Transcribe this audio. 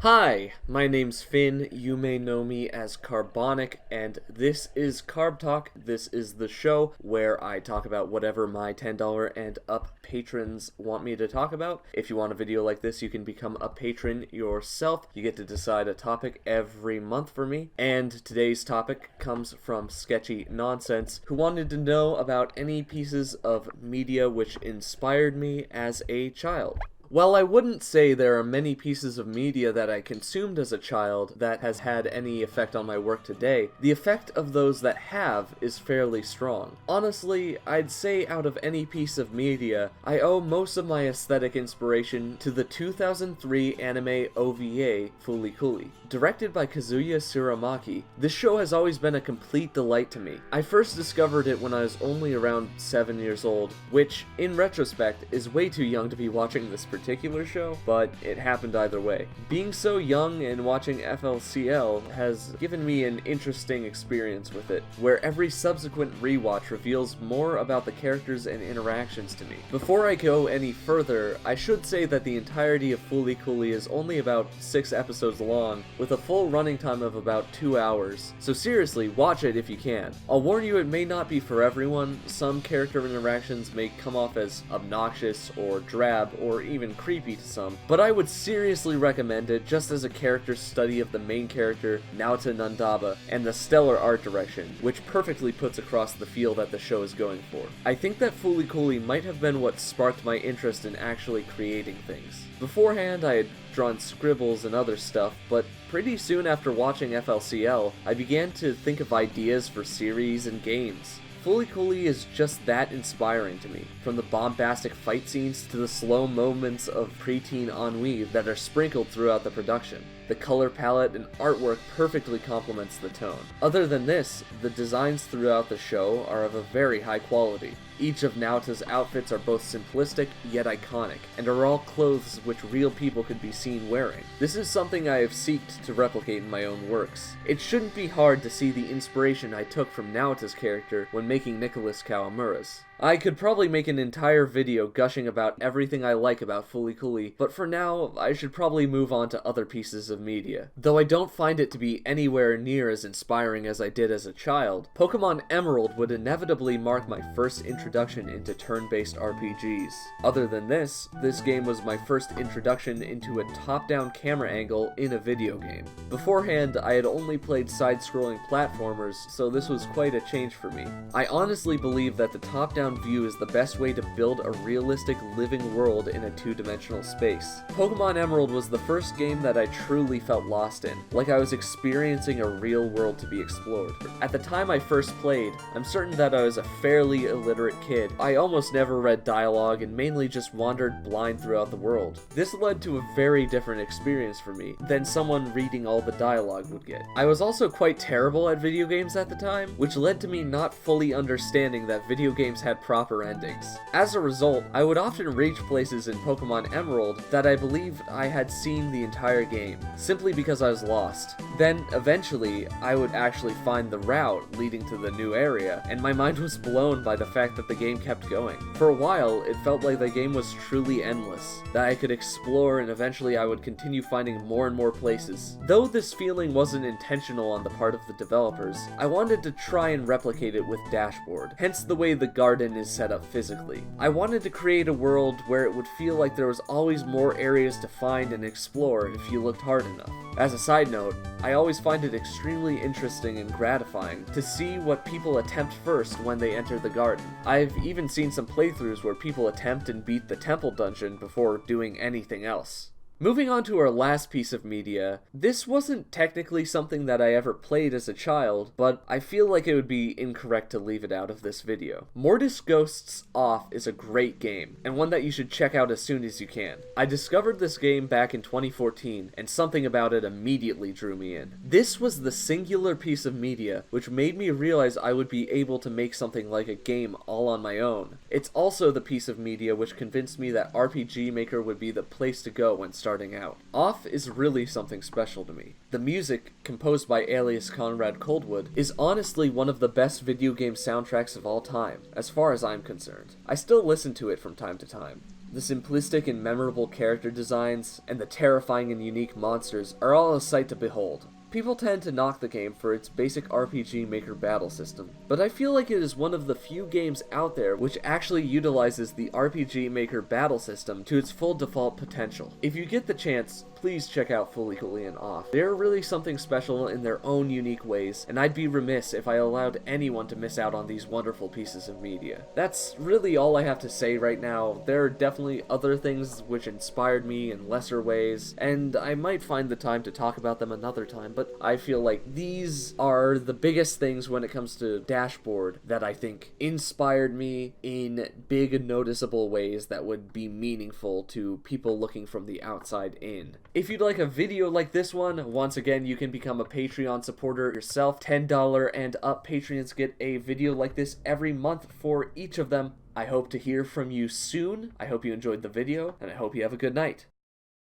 Hi, my name's Finn. You may know me as Carbonic, and this is KarbTalk. This is the show where I talk about whatever my $10 and up patrons want me to talk about. If you want a video like this, you can become a patron yourself. You get to decide a topic every month for me, and today's topic comes from Sketchy Nonsense, who wanted to know about any pieces of media which inspired me as a child. While I wouldn't say there are many pieces of media that I consumed as a child that has had any effect on my work today, the effect of those that have is fairly strong. Honestly, I'd say out of any piece of media, I owe most of my aesthetic inspiration to the 2003 anime OVA Fooly Cooly. Directed by Kazuya Tsurumaki, this show has always been a complete delight to me. I first discovered it when I was only around 7 years old, which, in retrospect, is way too young to be watching this particular show, but it happened either way. Being so young and watching FLCL has given me an interesting experience with it, where every subsequent rewatch reveals more about the characters and interactions to me. Before I go any further, I should say that the entirety of Fooly Cooly is only about 6 episodes long, with a full running time of about 2 hours, so seriously, watch it if you can. I'll warn you, it may not be for everyone. Some character interactions may come off as obnoxious or drab or even creepy to some, but I would seriously recommend it just as a character study of the main character, Naota Nandaba, and the stellar art direction, which perfectly puts across the feel that the show is going for. I think that Fooly Cooly might have been what sparked my interest in actually creating things. Beforehand, I had drawn scribbles and other stuff, but pretty soon after watching FLCL, I began to think of ideas for series and games. Fooly Cooly is just that inspiring to me, from the bombastic fight scenes to the slow moments of preteen ennui that are sprinkled throughout the production. The color palette and artwork perfectly complements the tone. Other than this, the designs throughout the show are of a very high quality. Each of Naota's outfits are both simplistic yet iconic, and are all clothes which real people could be seen wearing. This is something I have sought to replicate in my own works. It shouldn't be hard to see the inspiration I took from Naota's character when making Nicholas Kawamura's. I could probably make an entire video gushing about everything I like about Fooly Cooly, but for now, I should probably move on to other pieces of media. Though I don't find it to be anywhere near as inspiring as I did as a child, Pokemon Emerald would inevitably mark my first introduction into turn-based RPGs. Other than this game was my first introduction into a top-down camera angle in a video game. Beforehand, I had only played side-scrolling platformers, so this was quite a change for me. I honestly believe that the top-down view is the best way to build a realistic living world in a two-dimensional space. Pokemon Emerald was the first game that I truly felt lost in, like I was experiencing a real world to be explored. At the time I first played, I'm certain that I was a fairly illiterate kid. I almost never read dialogue and mainly just wandered blind throughout the world. This led to a very different experience for me than someone reading all the dialogue would get. I was also quite terrible at video games at the time, which led to me not fully understanding that video games had proper endings. As a result, I would often reach places in Pokemon Emerald that I believed I had seen the entire game, simply because I was lost. Then, eventually, I would actually find the route leading to the new area, and my mind was blown by the fact that the game kept going. For a while, it felt like the game was truly endless, that I could explore and eventually I would continue finding more and more places. Though this feeling wasn't intentional on the part of the developers, I wanted to try and replicate it with Dashboard, hence the way the garden is set up physically. I wanted to create a world where it would feel like there was always more areas to find and explore if you looked hard enough. As a side note, I always find it extremely interesting and gratifying to see what people attempt first when they enter the garden. I've even seen some playthroughs where people attempt and beat the temple dungeon before doing anything else. Moving on to our last piece of media, this wasn't technically something that I ever played as a child, but I feel like it would be incorrect to leave it out of this video. Mortis Ghosts Off is a great game, and one that you should check out as soon as you can. I discovered this game back in 2014, and something about it immediately drew me in. This was the singular piece of media which made me realize I would be able to make something like a game all on my own. It's also the piece of media which convinced me that RPG Maker would be the place to go when starting out. Off is really something special to me. The music, composed by alias Conrad Coldwood, is honestly one of the best video game soundtracks of all time, as far as I'm concerned. I still listen to it from time to time. The simplistic and memorable character designs, and the terrifying and unique monsters are all a sight to behold. People tend to knock the game for its basic RPG Maker battle system, but I feel like it is one of the few games out there which actually utilizes the RPG Maker battle system to its full default potential. If you get the chance, please check out Fully Coolly and Off. They're really something special in their own unique ways, and I'd be remiss if I allowed anyone to miss out on these wonderful pieces of media. That's really all I have to say right now. There are definitely other things which inspired me in lesser ways, and I might find the time to talk about them another time, but I feel like these are the biggest things when it comes to Dashboard that I think inspired me in big and noticeable ways that would be meaningful to people looking from the outside in. If you'd like a video like this one, once again, you can become a Patreon supporter yourself. $10 and up Patreons get a video like this every month for each of them. I hope to hear from you soon. I hope you enjoyed the video, and I hope you have a good night.